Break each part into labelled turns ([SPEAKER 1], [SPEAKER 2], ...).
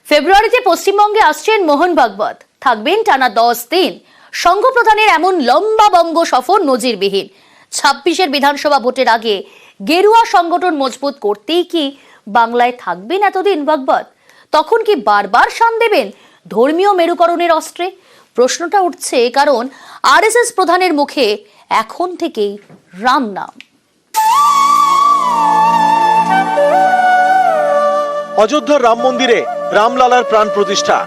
[SPEAKER 1] ফেব্রুয়ারিতে পশ্চিমবঙ্গে আসছেন মোহন ভাগবত, থাকবেন টানা 10 দিন। সংঘ প্রধানের এমন লম্বা বঙ্গ সফর নজিরবিহীন। 26-এর বিধানসভা ভোটের আগে গেরুয়া সংগঠন মজবুত করতেই কি বাংলায় থাকবেন এতদিন ভাগবত? তখন কি বারবার শান দেবেন ধর্মীয় মেরুকরণের অস্ত্রে? প্রশ্নটা উঠছে কারণ আরএসএস প্রধানের মুখে এখন থেকেই রাম নাম।
[SPEAKER 2] অযোধ্যার রাম মন্দিরে রামলালার প্রাণ প্রতিষ্ঠা।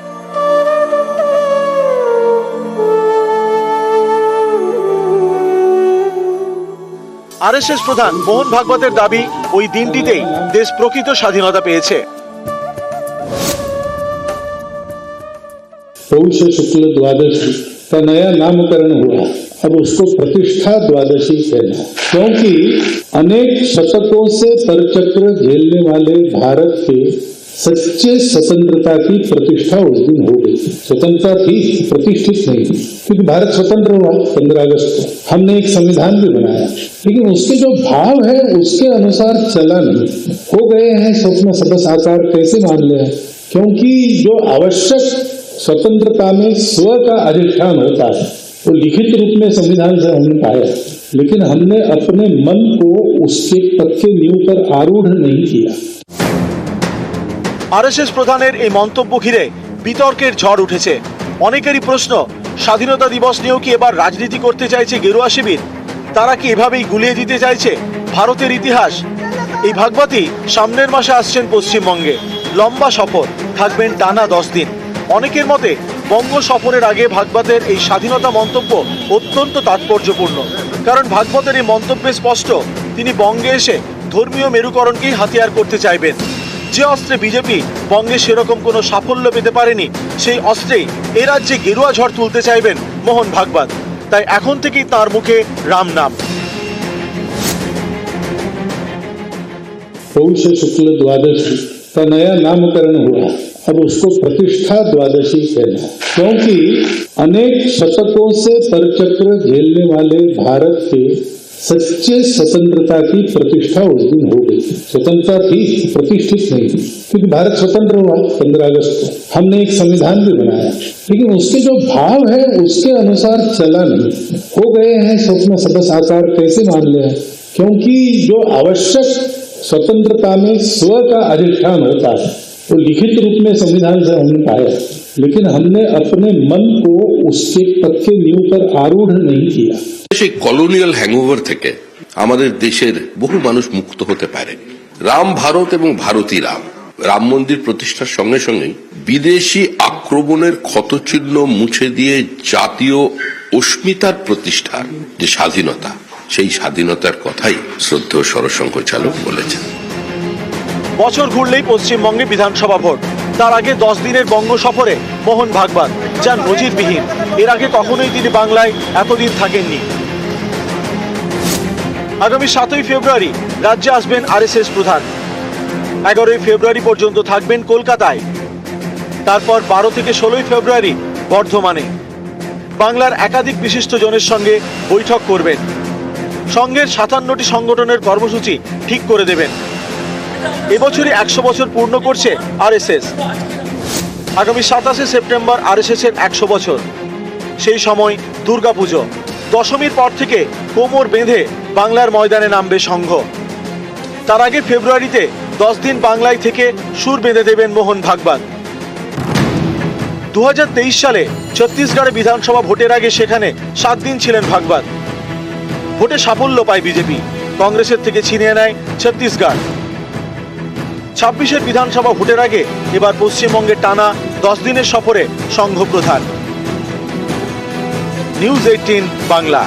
[SPEAKER 2] আরএসএস প্রধান মোহন ভাগবতের দাবি, ওই দিনটিতেই দেশ প্রকৃত স্বাধীনতা পেয়েছে।
[SPEAKER 3] पौष शुक्ल द्वादशी का नया नामकरण हुआ, अब उसको प्रतिष्ठा द्वादशी कहना, क्योंकि अनेक शतकों से परचक्र झेलने वाले भारत के सच्चे स्वतंत्रता की प्रतिष्ठा उस दिन हो गई। स्वतंत्रता थी, प्रतिष्ठित नहीं थी, क्योंकि भारत स्वतंत्र हुआ 15 अगस्त को। हमने एक संविधान भी बनाया, लेकिन उसके जो भाव है उसके अनुसार चला नहीं। हो गए हैं स्वप्न सब साकार, कैसे मान ले? क्योंकि जो आवश्यक स्वतंत्रता में स्व का अधिष्ठान होता है वो लिखित रूप में संविधान से हमने पाया, लेकिन हमने अपने मन को उसके पक्के नींव पर आरूढ़ नहीं किया।
[SPEAKER 2] আরএসএস প্রধানের এই মন্তব্য ঘিরে বিতর্কের ঝড় উঠেছে। অনেকেরই প্রশ্ন, স্বাধীনতা দিবস নিয়েও কি এবার রাজনীতি করতে চাইছে গেরুয়া শিবির? তারা কি এভাবেই গুলিয়ে দিতে চাইছে ভারতের ইতিহাস? এই ভাগবতী সামনের মাসে আসছেন পশ্চিমবঙ্গে। লম্বা সফর, থাকবেন টানা 10 দিন। অনেকের মতে বঙ্গ সফরের আগে ভাগবতের এই স্বাধীনতা মন্তব্য অত্যন্ত তাৎপর্যপূর্ণ, কারণ ভাগবতের এই মন্তব্যে স্পষ্ট তিনি বঙ্গে এসে ধর্মীয় মেরুকরণকেই হাতিয়ার করতে চাইবেন। যে অস্ত্রে বিজেপি বঙ্গে সেরকম কোনো সাফল্য পেতে পারেনি, সেই অস্ত্রেই এ রাজ্যে গেরুয়া ঝড় তুলতে চাইবেন মোহন ভাগবত। তাই এখন থেকেই তার মুখে রাম নাম।
[SPEAKER 3] पौष शुक्ल द्वादशी का नया नामकरण हुआ, अब उसको प्रतिष्ठा द्वादशी कहना, क्योंकि अनेक शतकों से परचक्र झेलने वाले भारत के सच्चे स्वतंत्रता की प्रतिष्ठा उस दिन हो गई। स्वतंत्रता थी, प्रतिष्ठित नहीं थी, क्योंकि भारत स्वतंत्र हुआ 15 अगस्त को। हमने एक संविधान भी बनाया, लेकिन उसके जो भाव है उसके अनुसार चला नहीं। हो गए हैं स्वप्न सब साकार, कैसे मान ले? क्योंकि जो आवश्यक स्वतंत्रता में स्व का अधिष्ठान होता है वो लिखित रूप में संविधान से हमने पाया, लेकिन हमने अपने मन को उसके पक्के नींव पर आरूढ़ नहीं किया।
[SPEAKER 4] সেই কলোনিয়াল হ্যাংওভার থেকে আমাদের দেশের বহু মানুষ মুক্ত হতে পারে। রাম ভারত এবং ভারতী রাম, রাম মন্দির প্রতিষ্ঠার সঙ্গে সঙ্গে বিদেশি আক্রমণের ক্ষতচিহ্ন মুছে দিয়ে জাতীয় অস্মিতার প্রতিষ্ঠার যে স্বাধীনতা, সেই স্বাধীনতার কথাই শ্রদ্ধেয় সরশঙ্কর চালক বলেছেন।
[SPEAKER 2] বছর ঘুরলেই পশ্চিমবঙ্গে বিধানসভা ভোট, তার আগে 10 দিনের বঙ্গ সফরে মোহন ভাগবত, যা নজিরবিহীন। এর আগে কখনোই তিনি বাংলায় এতদিন থাকেননি। আগামী 7ই ফেব্রুয়ারি রাজ্যে আসবেন আরএসএস প্রধান। 11ই ফেব্রুয়ারি পর্যন্ত থাকবেন কলকাতায়। তারপর 12 থেকে 16ই ফেব্রুয়ারি বর্ধমানে। বাংলার একাধিক বিশিষ্ট জনের সঙ্গে বৈঠক করবেন। সংঘের 57টি সংগঠনের কর্মসূচি ঠিক করে দেবেন। এবছরই 100 বছর পূর্ণ করছে আরএসএস। আগামী 27শে সেপ্টেম্বর আরএসএস এর 100 বছর। সেই সময় দুর্গাপুজো। দশমীর পর থেকে কোমর বেঁধে বাংলার ময়দানে নামবে সংঘ। তার আগে ফেব্রুয়ারিতে 10 দিন বাংলায় থেকে সুর বেঁধে দেবেন মোহন ভাগবত। 2023 সালে ছত্তিশগড়ে বিধানসভা ভোটের আগে সেখানে 7 দিন ছিলেন ভাগবত। ভোটে সাফল্য পায় বিজেপি, কংগ্রেসের থেকে ছিনিয়ে নেয় ছত্তিশগড়। 26-এর বিধানসভা ভোটের আগে এবার পশ্চিমবঙ্গে টানা 10 দিনের সফরে সংঘ প্রধান। নিউজ 18 বাংলা।